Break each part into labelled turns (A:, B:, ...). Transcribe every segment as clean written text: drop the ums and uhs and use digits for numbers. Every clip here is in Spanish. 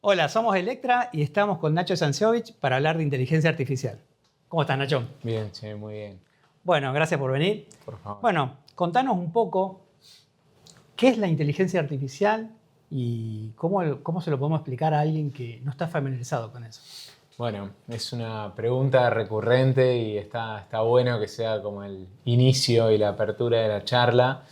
A: Hola, somos Electra y estamos con Nacho Sanciovich para hablar de inteligencia artificial. ¿Cómo estás, Nacho?
B: Bien, che, muy bien.
A: Bueno, gracias por venir.
B: Por favor.
A: Bueno, contanos un poco qué es la inteligencia artificial y cómo se lo podemos explicar a alguien que no está familiarizado con eso.
B: Bueno, es una pregunta recurrente y está bueno que sea como el inicio y la apertura de la charla.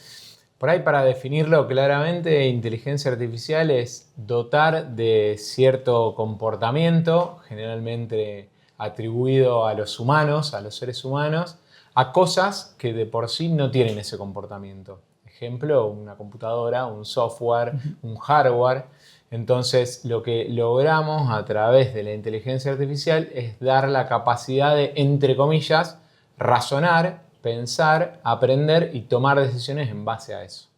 B: Por ahí, para definirlo claramente, inteligencia artificial es dotar de cierto comportamiento, generalmente atribuido a los humanos, a los seres humanos, a cosas que de por sí no tienen ese comportamiento. Ejemplo, una computadora, un software, un hardware. Entonces, lo que logramos a través de la inteligencia artificial es dar la capacidad de, entre comillas, razonar, pensar, aprender y tomar decisiones en base a eso.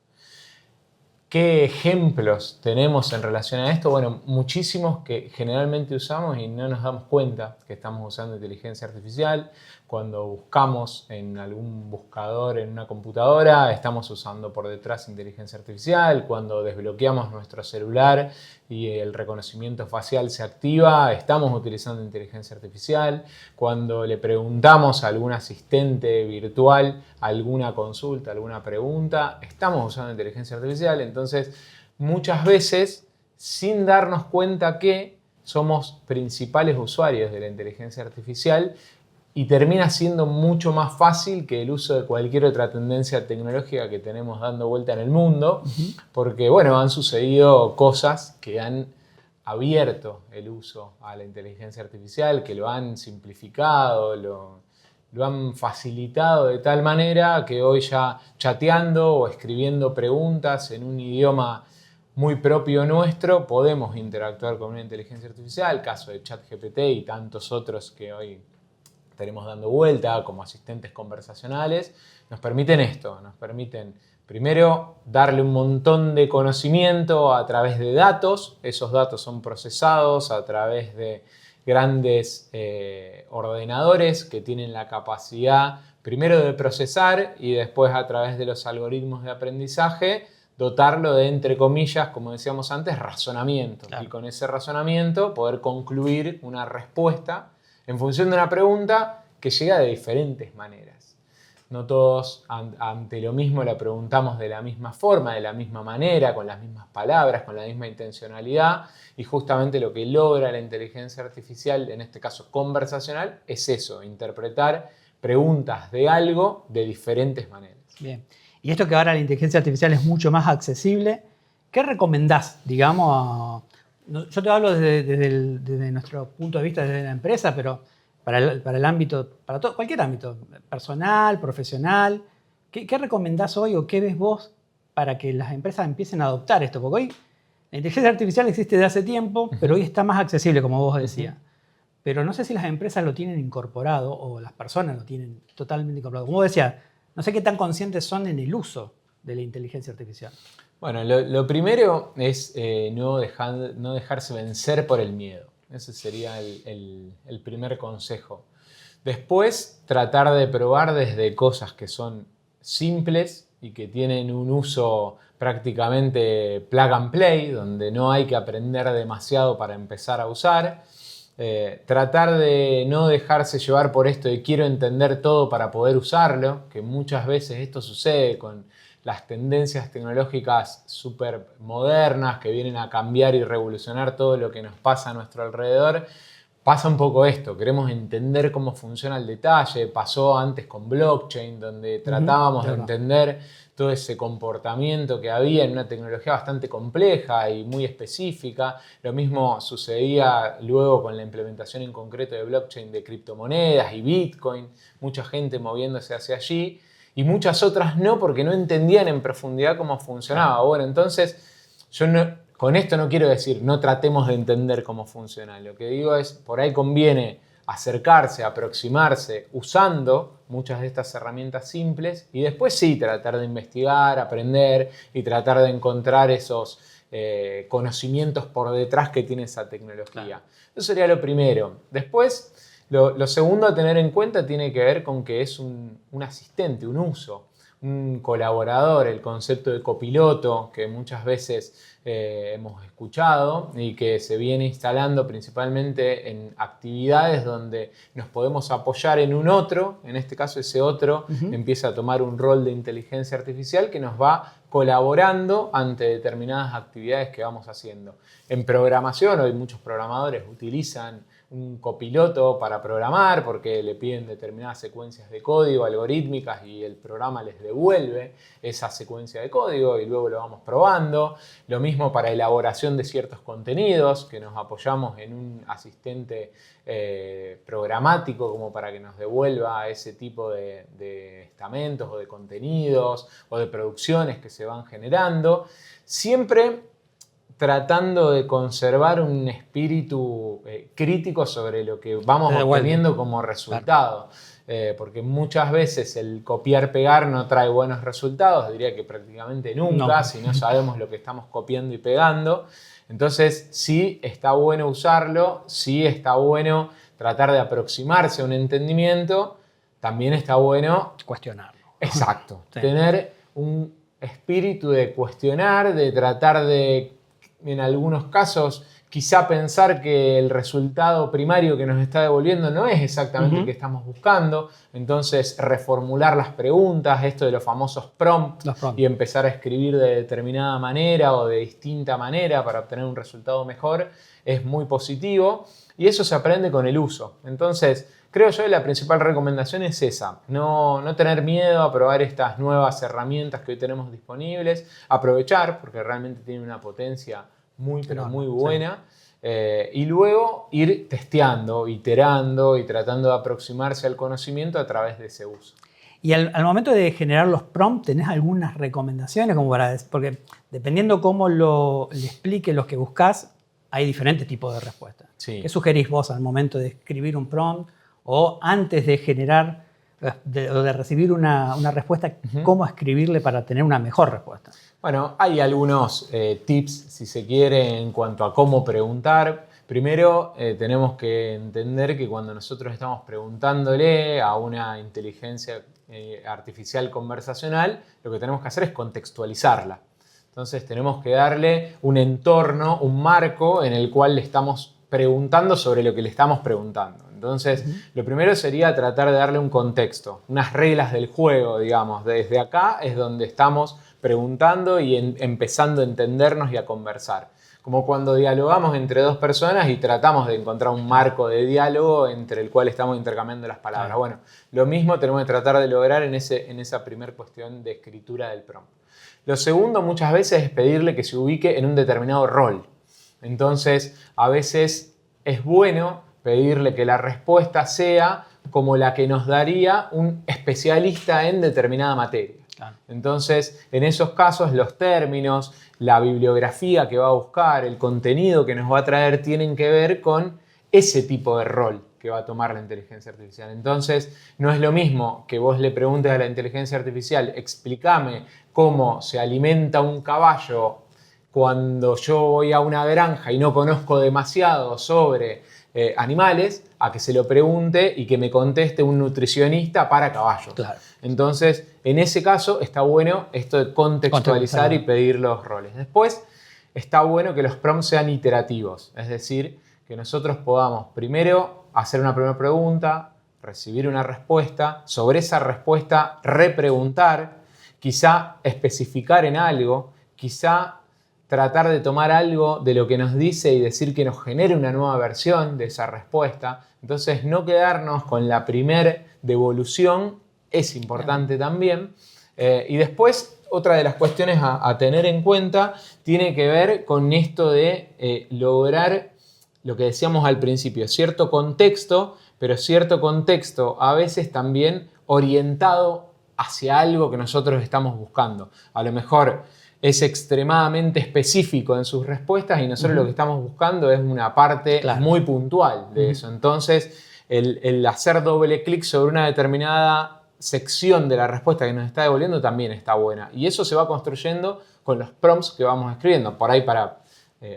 B: ¿Qué ejemplos tenemos en relación a esto? Bueno, muchísimos que generalmente usamos y no nos damos cuenta que estamos usando inteligencia artificial. Cuando buscamos en algún buscador en una computadora, estamos usando por detrás inteligencia artificial. Cuando desbloqueamos nuestro celular y el reconocimiento facial se activa, estamos utilizando inteligencia artificial. Cuando le preguntamos a algún asistente virtual alguna consulta, alguna pregunta, estamos usando inteligencia artificial. Entonces, muchas veces, sin darnos cuenta que somos principales usuarios de la inteligencia artificial, y termina siendo mucho más fácil que el uso de cualquier otra tendencia tecnológica que tenemos dando vuelta en el mundo, porque bueno, han sucedido cosas que han abierto el uso a la inteligencia artificial, que lo han simplificado, lo han facilitado de tal manera que hoy ya chateando o escribiendo preguntas en un idioma muy propio nuestro podemos interactuar con una inteligencia artificial, el caso de ChatGPT y tantos otros que hoy estaremos dando vuelta como asistentes conversacionales, nos permiten esto, nos permiten primero darle un montón de conocimiento a través de datos, esos datos son procesados a través de grandes ordenadores que tienen la capacidad primero de procesar y después a través de los algoritmos de aprendizaje dotarlo de, entre comillas, como decíamos antes, razonamiento. Claro. Y con ese razonamiento poder concluir una respuesta en función de una pregunta que llega de diferentes maneras. No todos ante lo mismo la preguntamos de la misma forma, de la misma manera, con las mismas palabras, con la misma intencionalidad, y justamente lo que logra la inteligencia artificial, en este caso conversacional, es eso, interpretar preguntas de algo de diferentes maneras.
A: Bien, y esto que ahora la inteligencia artificial es mucho más accesible, ¿qué recomendás, digamos, yo te hablo desde nuestro punto de vista, desde la empresa, pero para el ámbito, para cualquier ámbito, personal, profesional, ¿qué recomendás hoy o qué ves vos para que las empresas empiecen a adoptar esto? Porque hoy la inteligencia artificial existe desde hace tiempo, pero hoy está más accesible, como vos decías. Pero no sé si las empresas lo tienen incorporado o las personas lo tienen totalmente incorporado. Como vos decías, no sé qué tan conscientes son en el uso de la inteligencia artificial.
B: Bueno, lo primero es no dejarse vencer por el miedo. Ese sería el primer consejo. Después, tratar de probar desde cosas que son simples y que tienen un uso prácticamente plug and play, donde no hay que aprender demasiado para empezar a usar. Tratar de no dejarse llevar por esto de quiero entender todo para poder usarlo, que muchas veces esto sucede con las tendencias tecnológicas súper modernas que vienen a cambiar y revolucionar todo lo que nos pasa a nuestro alrededor. Pasa un poco esto, queremos entender cómo funciona al detalle. Pasó antes con blockchain, donde tratábamos de entender todo ese comportamiento que había en una tecnología bastante compleja y muy específica. Lo mismo sucedía luego con la implementación en concreto de blockchain de criptomonedas y Bitcoin. Mucha gente moviéndose hacia allí y muchas otras no, porque no entendían en profundidad cómo funcionaba. Bueno, entonces yo con esto no quiero decir no tratemos de entender cómo funciona. Lo que digo es, por ahí conviene acercarse, aproximarse usando muchas de estas herramientas simples y después sí tratar de investigar, aprender y tratar de encontrar esos conocimientos por detrás que tiene esa tecnología. Claro. Eso sería lo primero. Después, lo segundo a tener en cuenta tiene que ver con que es un asistente, un un colaborador, el concepto de copiloto que muchas veces hemos escuchado y que se viene instalando principalmente en actividades donde nos podemos apoyar en un otro, en este caso ese otro empieza a tomar un rol de inteligencia artificial que nos va colaborando ante determinadas actividades que vamos haciendo. En programación, hoy muchos programadores utilizan un copiloto para programar porque le piden determinadas secuencias de código algorítmicas y el programa les devuelve esa secuencia de código y luego lo vamos probando. Lo mismo para elaboración de ciertos contenidos, que nos apoyamos en un asistente programático como para que nos devuelva ese tipo de estamentos o de contenidos o de producciones que se van generando. Siempre tratando de conservar un espíritu crítico sobre lo que vamos obteniendo como resultado. Porque muchas veces el copiar-pegar no trae buenos resultados, diría que prácticamente nunca, si no sabemos lo que estamos copiando y pegando. Entonces sí está bueno usarlo, sí está bueno tratar de aproximarse a un entendimiento, también está bueno
A: cuestionarlo.
B: Exacto, sí. Tener un espíritu de cuestionar, de tratar de, en algunos casos, quizá pensar que el resultado primario que nos está devolviendo no es exactamente el que estamos buscando. Entonces, reformular las preguntas, esto de los famosos prompts, y empezar a escribir de determinada manera o de distinta manera para obtener un resultado mejor, es muy positivo. Y eso se aprende con el uso. Entonces, creo yo que la principal recomendación es esa. No tener miedo a probar estas nuevas herramientas que hoy tenemos disponibles. Aprovechar, porque realmente tienen una potencia muy buena. Sí. Y luego ir testeando, iterando y tratando de aproximarse al conocimiento a través de ese uso.
A: Y al momento de generar los prompts, ¿tenés algunas recomendaciones? Porque dependiendo cómo le explique lo que buscas, hay diferentes tipos de respuestas. Sí. ¿Qué sugerís vos al momento de escribir un prompt o antes de generar o de recibir una respuesta, cómo escribirle para tener una mejor respuesta?
B: Bueno, hay algunos tips, si se quiere, en cuanto a cómo preguntar. Primero, tenemos que entender que cuando nosotros estamos preguntándole a una inteligencia artificial conversacional, lo que tenemos que hacer es contextualizarla. Entonces, tenemos que darle un entorno, un marco en el cual le estamos preguntando sobre lo que le estamos preguntando. Entonces, lo primero sería tratar de darle un contexto, unas reglas del juego, digamos. Desde acá es donde estamos preguntando y empezando a entendernos y a conversar. Como cuando dialogamos entre dos personas y tratamos de encontrar un marco de diálogo entre el cual estamos intercambiando las palabras. Bueno, lo mismo tenemos que tratar de lograr en esa primera cuestión de escritura del prompt. Lo segundo muchas veces es pedirle que se ubique en un determinado rol. Entonces, a veces es bueno pedirle que la respuesta sea como la que nos daría un especialista en determinada materia. Claro. Entonces, en esos casos, los términos, la bibliografía que va a buscar, el contenido que nos va a traer, tienen que ver con ese tipo de rol que va a tomar la inteligencia artificial. Entonces, no es lo mismo que vos le preguntes a la inteligencia artificial, explícame cómo se alimenta un caballo cuando yo voy a una granja y no conozco demasiado sobre animales, a que se lo pregunte y que me conteste un nutricionista para caballos. Claro. Entonces, en ese caso, está bueno esto de contextualizar y pedir los roles. Después, está bueno que los prompts sean iterativos, es decir, que nosotros podamos primero hacer una primera pregunta, recibir una respuesta, sobre esa respuesta repreguntar, quizá especificar en algo, quizá tratar de tomar algo de lo que nos dice y decir que nos genere una nueva versión de esa respuesta. Entonces, no quedarnos con la primera devolución es importante también. Y después, otra de las cuestiones a tener en cuenta tiene que ver con esto de lograr lo que decíamos al principio, cierto contexto, pero cierto contexto a veces también orientado hacia algo que nosotros estamos buscando. A lo mejor es extremadamente específico en sus respuestas y nosotros lo que estamos buscando es una parte muy puntual de eso. Entonces, el hacer doble clic sobre una determinada sección de la respuesta que nos está devolviendo también está buena. Y eso se va construyendo con los prompts que vamos escribiendo. Por ahí, para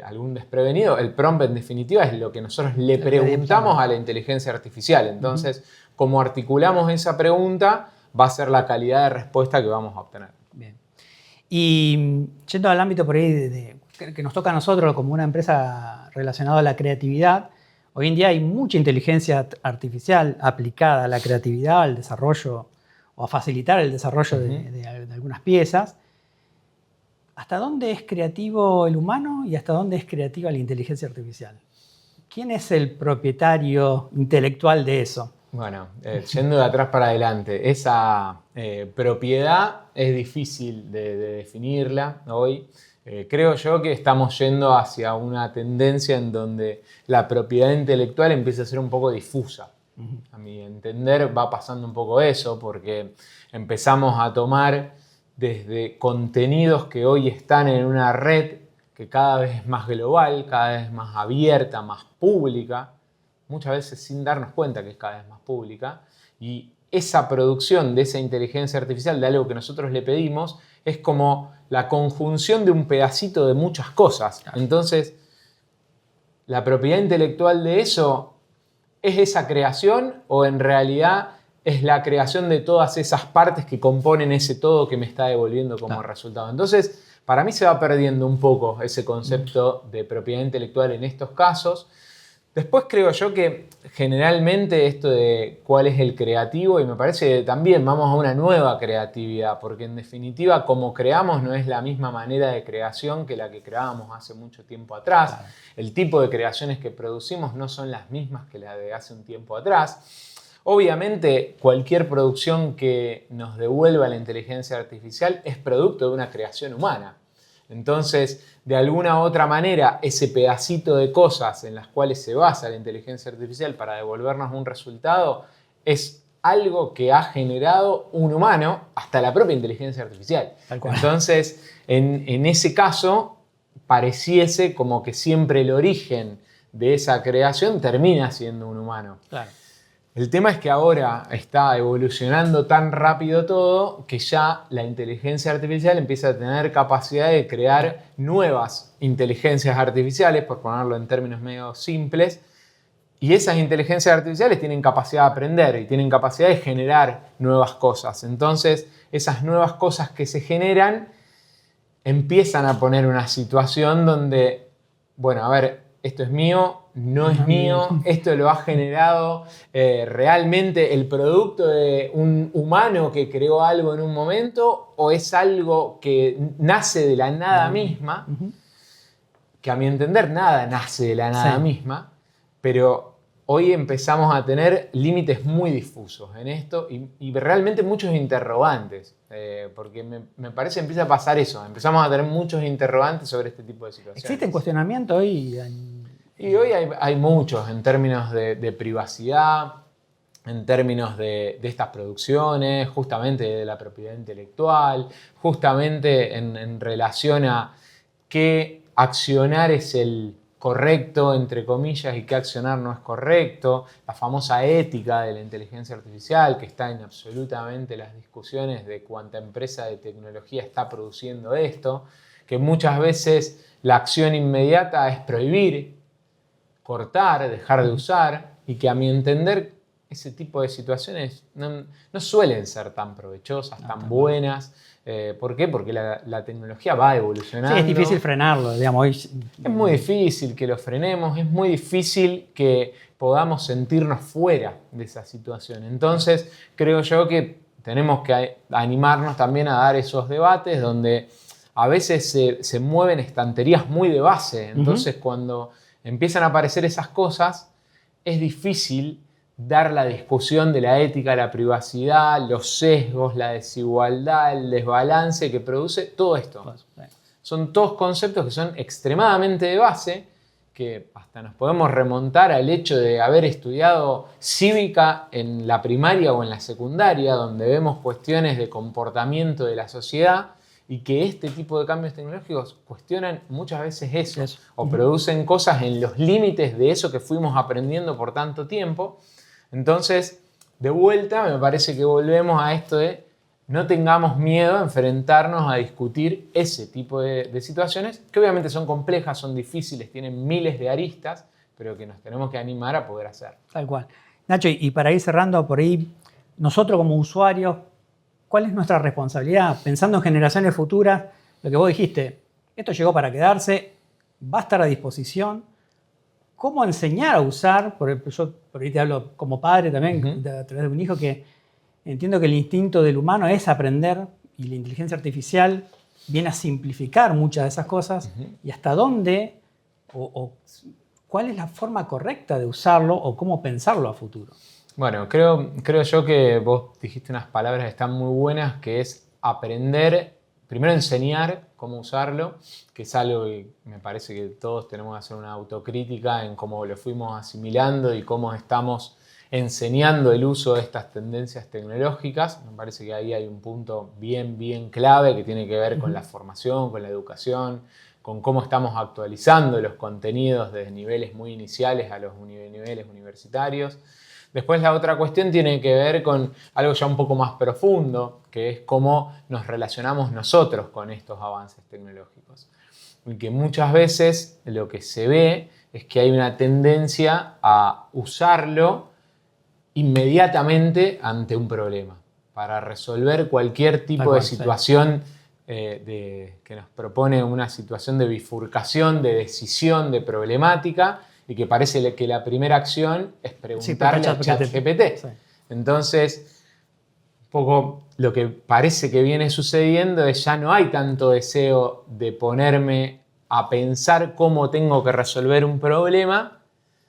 B: algún desprevenido, el prompt en definitiva es lo que nosotros le preguntamos a la inteligencia artificial. Entonces, como articulamos esa pregunta, va a ser la calidad de respuesta que vamos a obtener.
A: Bien. Y yendo al ámbito por ahí que nos toca a nosotros como una empresa relacionada a la creatividad, hoy en día hay mucha inteligencia artificial aplicada a la creatividad, al desarrollo o a facilitar el desarrollo de algunas piezas. ¿Hasta dónde es creativo el humano y hasta dónde es creativa la inteligencia artificial? ¿Quién es el propietario intelectual de eso?
B: Bueno, yendo de atrás para adelante, esa propiedad es difícil de definirla hoy. Creo yo que estamos yendo hacia una tendencia en donde la propiedad intelectual empieza a ser un poco difusa. A mi entender va pasando un poco eso porque empezamos a tomar desde contenidos que hoy están en una red que cada vez es más global, cada vez más abierta, más pública, muchas veces sin darnos cuenta que es cada vez más pública, y esa producción de esa inteligencia artificial, de algo que nosotros le pedimos, es como la conjunción de un pedacito de muchas cosas. Entonces, la propiedad intelectual de eso es esa creación o en realidad es la creación de todas esas partes que componen ese todo que me está devolviendo como resultado. Entonces, para mí se va perdiendo un poco ese concepto de propiedad intelectual en estos casos. Después creo yo que generalmente esto de cuál es el creativo, y me parece que también vamos a una nueva creatividad, porque en definitiva como creamos no es la misma manera de creación que la que creábamos hace mucho tiempo atrás. Claro. El tipo de creaciones que producimos no son las mismas que las de hace un tiempo atrás. Obviamente cualquier producción que nos devuelva la inteligencia artificial es producto de una creación humana. Entonces, de alguna u otra manera, ese pedacito de cosas en las cuales se basa la inteligencia artificial para devolvernos un resultado es algo que ha generado un humano, hasta la propia inteligencia artificial. Tal cual. Entonces, en ese caso, pareciese como que siempre el origen de esa creación termina siendo un humano. Claro. El tema es que ahora está evolucionando tan rápido todo que ya la inteligencia artificial empieza a tener capacidad de crear nuevas inteligencias artificiales, por ponerlo en términos medio simples, y esas inteligencias artificiales tienen capacidad de aprender y tienen capacidad de generar nuevas cosas. Entonces, esas nuevas cosas que se generan empiezan a poner una situación donde, bueno, a ver, esto es mío, no es mío, esto lo ha generado realmente el producto de un humano que creó algo en un momento o es algo que nace de la nada misma, que a mi entender nada nace de la nada misma, pero hoy empezamos a tener límites muy difusos en esto y realmente muchos interrogantes, porque me parece que empieza a pasar eso, empezamos a tener muchos interrogantes sobre este tipo de situaciones.
A: ¿Existen cuestionamientos hoy?
B: Y hoy hay muchos en términos de privacidad, en términos de estas producciones, justamente de la propiedad intelectual, justamente en relación a qué accionar es el correcto, entre comillas, y qué accionar no es correcto, la famosa ética de la inteligencia artificial que está en absolutamente las discusiones de cuánta empresa de tecnología está produciendo esto, que muchas veces la acción inmediata es prohibir, cortar, dejar de usar, y que a mi entender ese tipo de situaciones no suelen ser tan provechosas, tan buenas. ¿Por qué? Porque la tecnología va evolucionando.
A: Sí, es difícil frenarlo, digamos.
B: Es muy difícil que lo frenemos, es muy difícil que podamos sentirnos fuera de esa situación. Entonces, creo yo que tenemos que animarnos también a dar esos debates donde a veces se mueven estanterías muy de base. Entonces, cuando empiezan a aparecer esas cosas, es difícil dar la discusión de la ética, la privacidad, los sesgos, la desigualdad, el desbalance que produce todo esto. Son todos conceptos que son extremadamente de base, que hasta nos podemos remontar al hecho de haber estudiado cívica en la primaria o en la secundaria, donde vemos cuestiones de comportamiento de la sociedad, y que este tipo de cambios tecnológicos cuestionan muchas veces eso. O producen cosas en los límites de eso que fuimos aprendiendo por tanto tiempo. Entonces, de vuelta, me parece que volvemos a esto de no tengamos miedo a enfrentarnos a discutir ese tipo de situaciones, que obviamente son complejas, son difíciles, tienen miles de aristas, pero que nos tenemos que animar a poder hacer.
A: Tal cual. Nacho, y para ir cerrando por ahí, nosotros como usuarios, ¿cuál es nuestra responsabilidad? Pensando en generaciones futuras, lo que vos dijiste, esto llegó para quedarse, va a estar a disposición. ¿Cómo enseñar a usar? Yo por ahí te hablo como padre también, a través de un hijo, que entiendo que el instinto del humano es aprender y la inteligencia artificial viene a simplificar muchas de esas cosas. Y hasta dónde o cuál es la forma correcta de usarlo o cómo pensarlo a futuro.
B: Bueno, creo yo que vos dijiste unas palabras que están muy buenas, que es aprender, primero enseñar cómo usarlo, que es algo que me parece que todos tenemos que hacer una autocrítica en cómo lo fuimos asimilando y cómo estamos enseñando el uso de estas tendencias tecnológicas. Me parece que ahí hay un punto bien clave que tiene que ver con la formación, con la educación, con cómo estamos actualizando los contenidos desde niveles muy iniciales a los niveles universitarios. Después la otra cuestión tiene que ver con algo ya un poco más profundo, que es cómo nos relacionamos nosotros con estos avances tecnológicos. Y que muchas veces lo que se ve es que hay una tendencia a usarlo inmediatamente ante un problema, para resolver cualquier tipo de situación que nos propone una situación de bifurcación, de decisión, de problemática, y que parece que la primera acción es preguntarle a ChatGPT. Sí. Entonces, un poco lo que parece que viene sucediendo es ya no hay tanto deseo de ponerme a pensar cómo tengo que resolver un problema,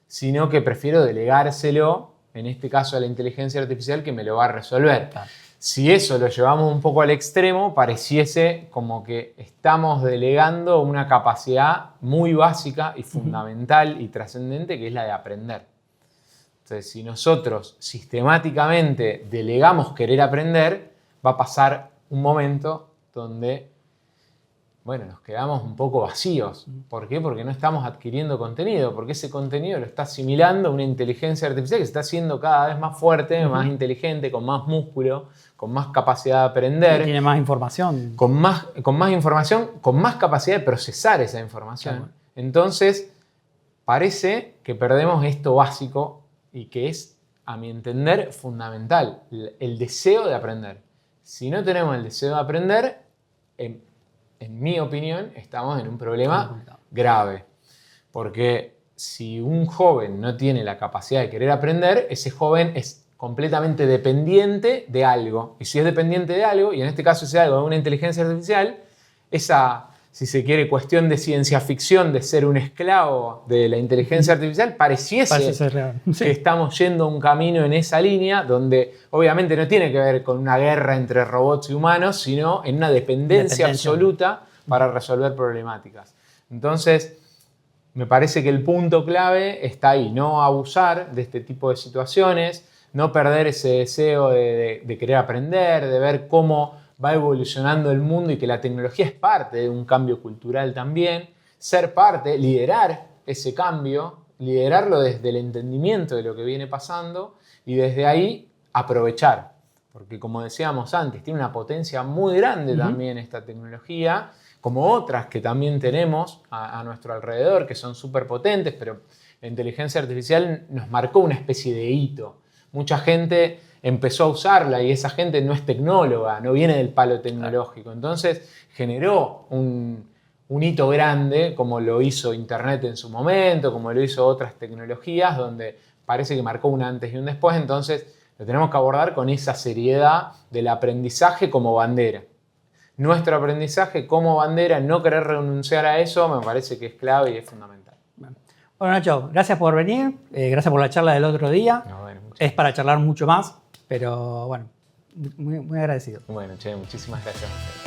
B: sino que prefiero delegárselo, en este caso a la inteligencia artificial, que me lo va a resolver. Claro. Si eso lo llevamos un poco al extremo, pareciese como que estamos delegando una capacidad muy básica y fundamental y trascendente, que es la de aprender. Entonces, si nosotros sistemáticamente delegamos querer aprender, va a pasar un momento donde, bueno, nos quedamos un poco vacíos. ¿Por qué? Porque no estamos adquiriendo contenido, porque ese contenido lo está asimilando una inteligencia artificial que se está haciendo cada vez más fuerte, más inteligente, con más músculo, con más capacidad de aprender.
A: Tiene más información.
B: Con más información, con más capacidad de procesar esa información. Claro. Entonces, parece que perdemos esto básico y que es, a mi entender, fundamental, el deseo de aprender. Si no tenemos el deseo de aprender, en mi opinión, estamos en un problema grave. Porque si un joven no tiene la capacidad de querer aprender, ese joven es completamente dependiente de algo. Y si es dependiente de algo, y en este caso es algo de una inteligencia artificial, esa, si se quiere, cuestión de ciencia ficción, de ser un esclavo de la inteligencia artificial, pareciese
A: ser real. Sí.
B: Que estamos yendo un camino en esa línea, donde obviamente no tiene que ver con una guerra entre robots y humanos, sino en una dependencia absoluta para resolver problemáticas. Entonces, me parece que el punto clave está ahí, no abusar de este tipo de situaciones, no perder ese deseo de querer aprender, de ver cómo va evolucionando el mundo y que la tecnología es parte de un cambio cultural también, ser parte, liderar ese cambio, liderarlo desde el entendimiento de lo que viene pasando y desde ahí aprovechar. Porque como decíamos antes, tiene una potencia muy grande también esta tecnología, como otras que también tenemos a nuestro alrededor, que son súper potentes, pero la inteligencia artificial nos marcó una especie de hito. Mucha gente empezó a usarla y esa gente no es tecnóloga, no viene del palo tecnológico. Entonces generó un hito grande, como lo hizo Internet en su momento, como lo hizo otras tecnologías, donde parece que marcó un antes y un después. Entonces lo tenemos que abordar con esa seriedad del aprendizaje como bandera. Nuestro aprendizaje como bandera, no querer renunciar a eso, me parece que es clave y es fundamental.
A: Bueno, Nacho, gracias por venir, gracias por la charla del otro día.
B: No, bueno,
A: es para charlar mucho más, pero bueno, muy agradecido.
B: Bueno, che, muchísimas gracias.